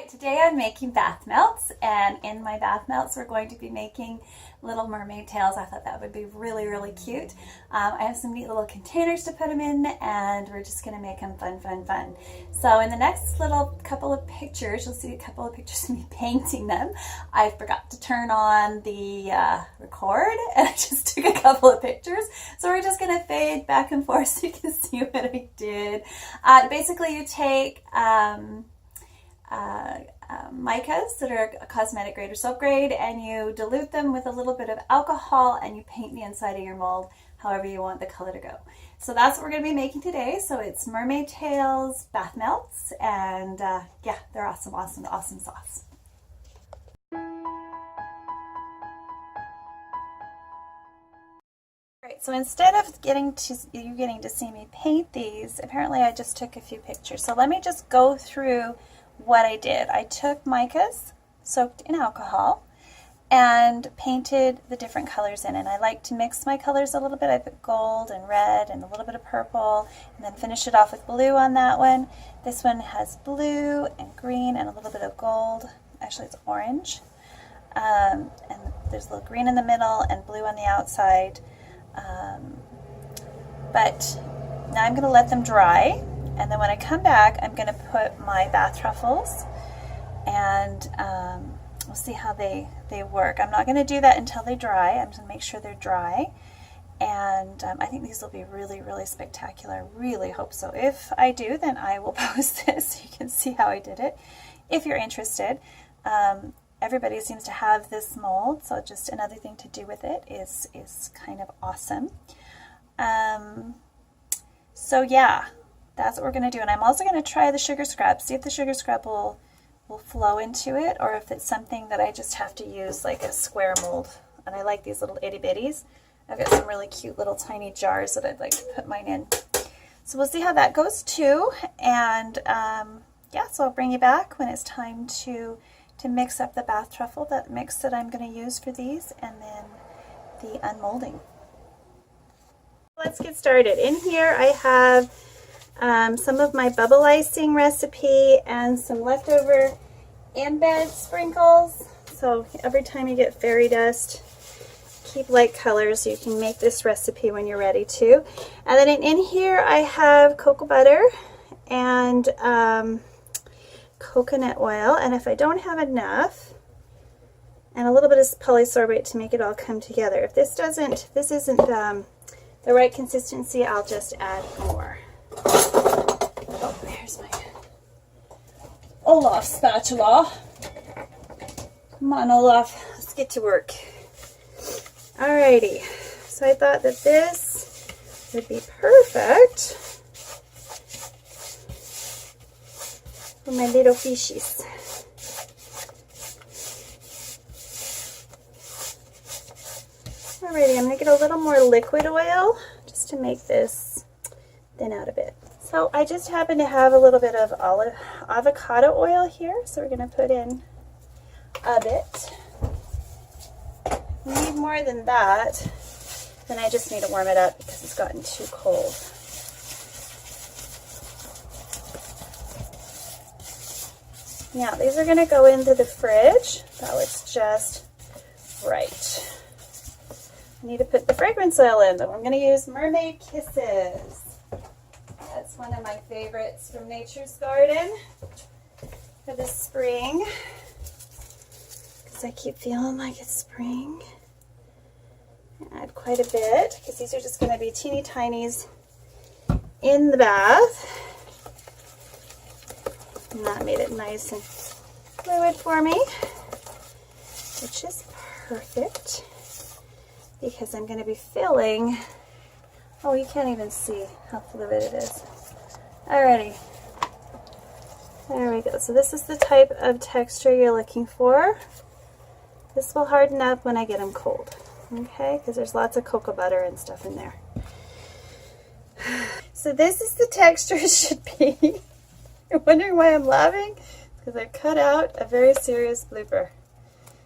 Alright, today I'm making bath melts, and in my bath melts we're going to be making little mermaid tails. I thought that would be really cute. I have some neat little containers to put them in, and we're just going to make them fun. So in the next little couple of pictures, you'll see a couple of pictures of me painting them. I forgot to turn on the record, and I just took a couple of pictures. So we're just going to fade back and forth so you can see what I did. Basically you take micas that are a cosmetic grade or soap grade, and you dilute them with a little bit of alcohol, and you paint the inside of your mold however you want the color to go. So that's what we're going to be making today. So it's mermaid tails bath melts, and yeah, they're awesome sauce. Right, so instead of getting to see me paint these, apparently I just took a few pictures. So let me just go through what I did. I took micas soaked in alcohol and painted the different colors in, and I like to mix my colors a little bit. I put gold and red and a little bit of purple, and then finish it off with blue on that one. This one has blue and green and a little bit of gold. Actually, it's orange, and there's a little green in the middle and blue on the outside. But now I'm going to let them dry, and then when I come back I'm going to put my bath truffles, and we'll see how they work. I'm not going to do that until they dry. I'm just going to make sure they're dry, and I think these will be really spectacular. I really hope so. If I do, then I will post this so you can see how I did it if you're interested. Everybody seems to have this mold, so just another thing to do with it is kind of awesome. So yeah, that's what we're going to do. And I'm also going to try the sugar scrub, see if the sugar scrub will flow into it, or if it's something that I just have to use like a square mold. And I like these little itty bitties. I've got some really cute little tiny jars that I'd like to put mine in. So we'll see how that goes too. And yeah, so I'll bring you back when it's time to mix up the bath truffle, that mix that I'm going to use for these, and then the unmolding. Let's get started. In here I have some of my bubble icing recipe and some leftover embed sprinkles. So every time you get fairy dust, keep light colors so you can make this recipe when you're ready to. And then in here I have cocoa butter and coconut oil, and if I don't have enough, and a little bit of polysorbate to make it all come together. If this isn't the right consistency, I'll just add more. Oh, here's my Olaf spatula. Come on, Olaf, let's get to work. Alrighty, so I thought that this would be perfect for my little fishies. Alrighty, I'm going to get a little more liquid oil just to make this thin out a bit. So I just happen to have a little bit of avocado oil here, so we're going to put in a bit. We need more than that, then I just need to warm it up because it's gotten too cold. Now these are going to go into the fridge. That looks just right. I need to put the fragrance oil in, but I'm going to use Mermaid Kisses. That's one of my favorites from Nature's Garden for the spring, because I keep feeling like it's spring. Add quite a bit because these are just going to be teeny tinies in the bath. And that made it nice and fluid for me, which is perfect because I'm going to be filling. Oh, you can't even see how fluid it is. Alrighty, there we go. So this is the type of texture you're looking for. This will harden up when I get them cold, okay? Because there's lots of cocoa butter and stuff in there. So this is the texture it should be. You're wondering why I'm laughing? Because I cut out a very serious blooper.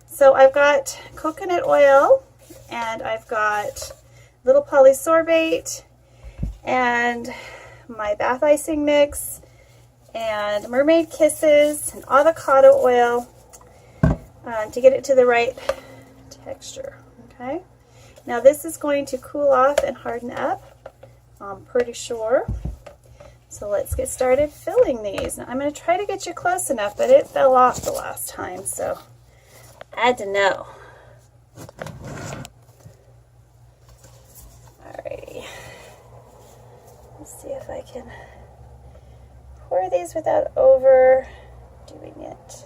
So I've got coconut oil, and I've got little polysorbate, and my bath icing mix, and Mermaid Kisses and avocado oil to get it to the right texture. Okay, now this is going to cool off and harden up, I'm pretty sure. So let's get started filling these. Now I'm going to try to get you close enough, but it fell off the last time, so I had to know. Alrighty. Let's see if I can pour these without overdoing it.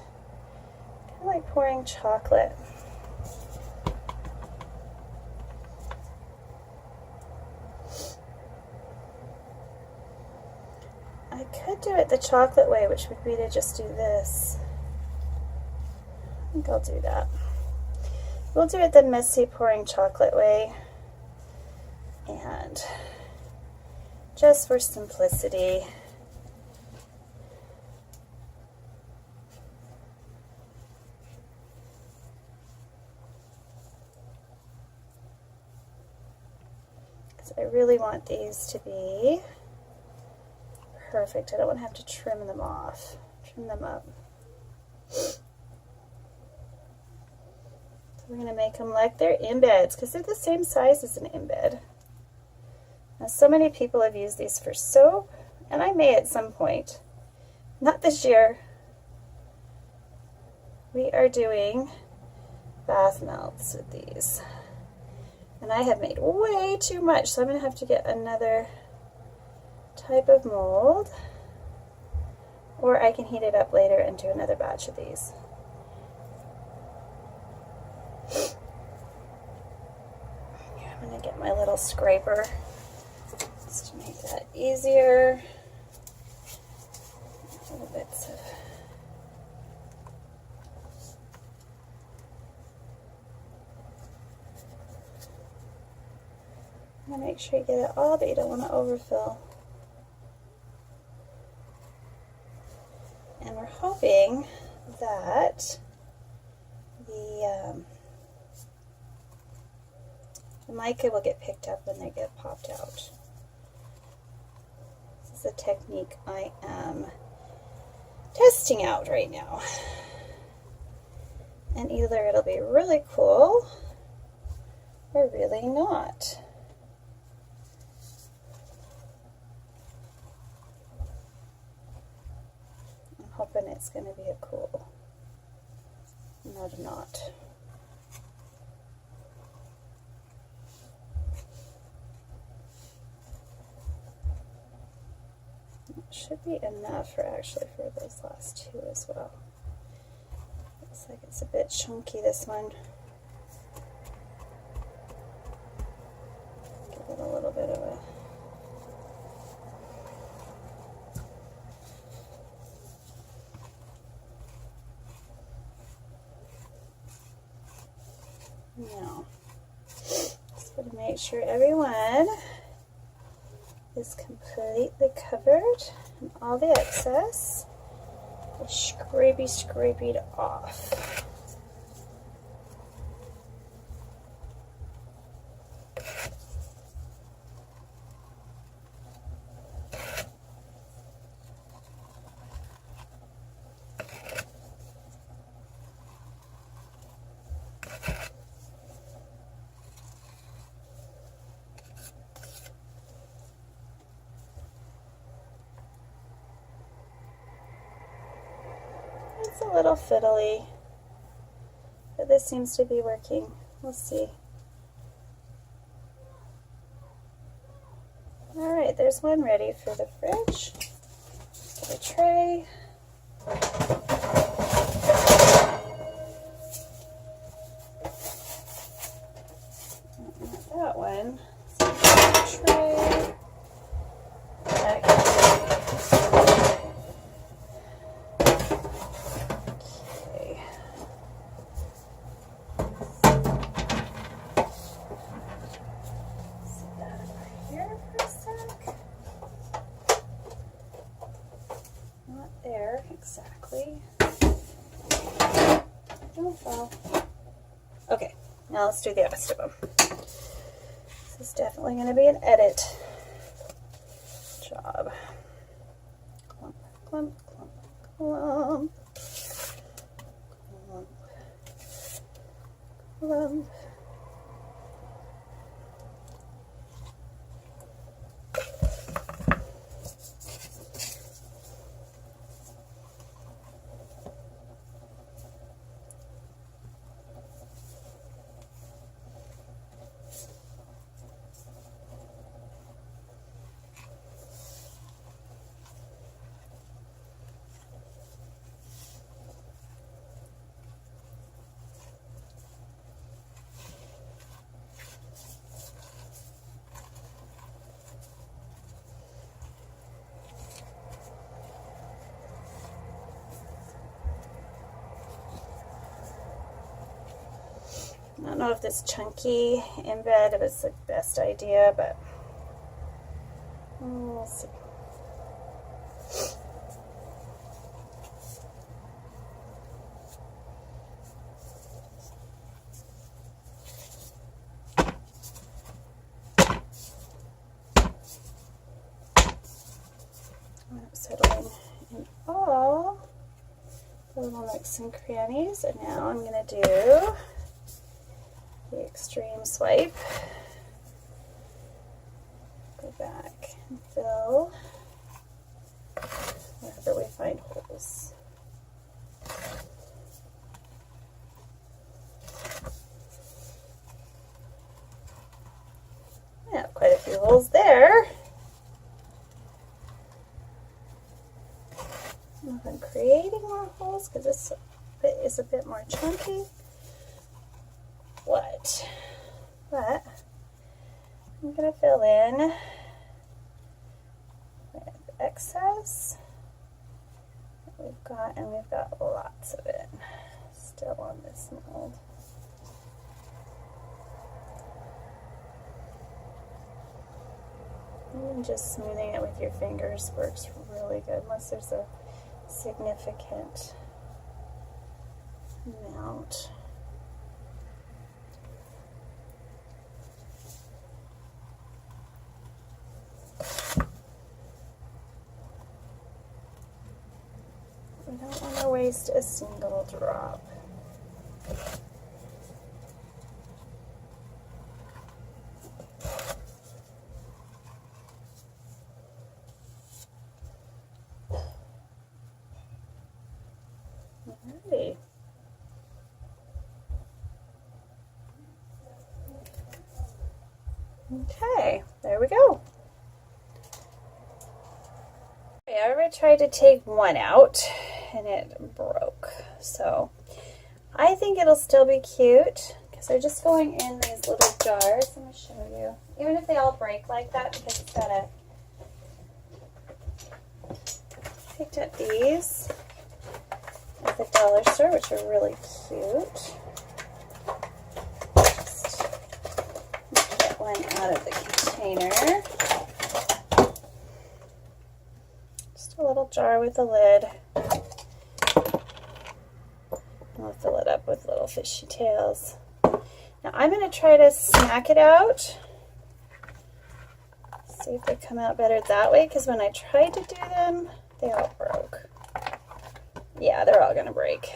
Kind of like pouring chocolate. I could do it the chocolate way, which would be to just do this. I think I'll do that. We'll do it the messy pouring chocolate way. And just for simplicity, because I really want these to be perfect. I don't want to have to trim them off, trim them up. So we're going to make them like they're embeds, because they're the same size as an embed. Now, so many people have used these for soap, and I may at some point. Not this year. We are doing bath melts with these. And I have made way too much, so I'm going to have to get another type of mold, or I can heat it up later and do another batch of these. I'm going to get my little scraper just to make that easier. Little bits of I'm going to make sure you get it all, but you don't want to overfill. And we're hoping that the mica will get picked up when they get popped out. This is a technique I am testing out right now. And either it'll be really cool or really not. I'm hoping it's going to be a cool, not a not. Should be enough for those last two as well. Looks like it's a bit chunky, this one. Give it a little bit of a now. Just going to make sure everyone is completely covered and all the excess is scraped off. It's a little fiddly, but this seems to be working. We'll see. Alright, there's one ready for the fridge. Get a tray. Not that one. So tray. Exactly. Don't fall. Okay, now let's do the rest of them. This is definitely going to be an edit job. clump, clump, clump, clump, clump. I don't know if this chunky embed is the best idea, but we'll see. I'm settling in all the little nooks and crannies, and now I'm going to do the extreme swipe. Go back and fill wherever we find holes. I have quite a few holes there. I'm creating more holes because this bit is a bit more chunky. But I'm going to fill in with excess that we've got, and we've got lots of it still on this mold. Even just smoothing it with your fingers works really good unless there's a significant amount. We don't want to waste a single drop. Alrighty. Okay, there we go. I already tried to take one out and it broke, so I think it'll still be cute because they're just going in these little jars. I'm going to show you, even if they all break like that, because it's got a, picked up these at the dollar store, which are really cute. Just get one out of the container. Just a little jar with a lid. I'll fill it up with little fishy tails. Now I'm going to try to smack it out. See if they come out better that way, because when I tried to do them, they all broke. Yeah, they're all going to break.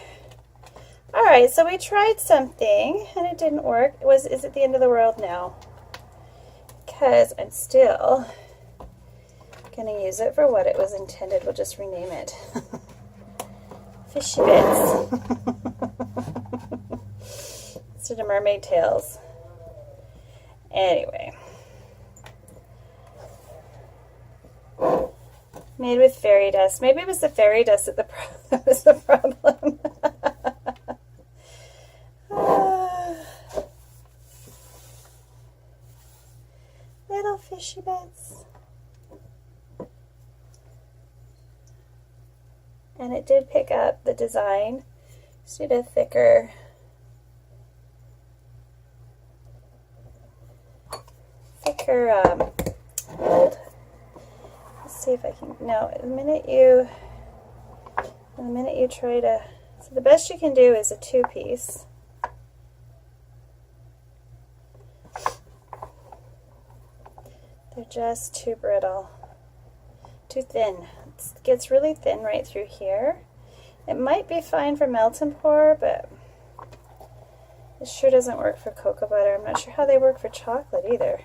Alright, so we tried something and it didn't work. Is it the end of the world? No. Because I'm still going to use it for what it was intended. We'll just rename it. Fishy bits. Instead of mermaid tails. Anyway. Made with fairy dust. Maybe it was the fairy dust that was the problem. Little fishy bits. And it did pick up the design. Just need a thicker mold. Let's see if I can. No, the minute you try to, so the best you can do is a 2-piece. They're just too brittle, too thin. gets really thin right through here. It might be fine for melt and pour, but it sure doesn't work for cocoa butter. I'm not sure how they work for chocolate either.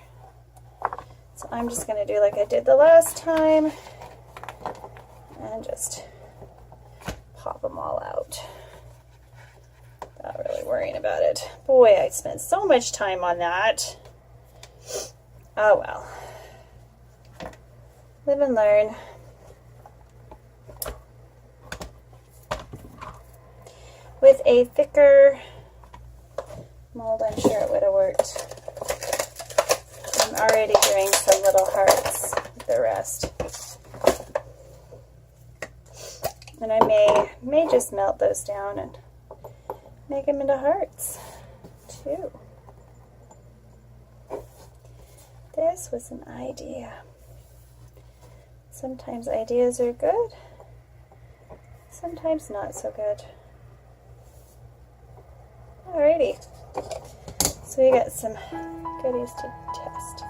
So I'm just going to do like I did the last time and just pop them all out. Not really worrying about it. Boy, I spent so much time on that. Oh well. Live and learn. With a thicker mold, I'm sure it would have worked. I'm already doing some little hearts with the rest. And I may just melt those down and make them into hearts too. This was an idea. Sometimes ideas are good, sometimes not so good. Alrighty, so we got some goodies to test.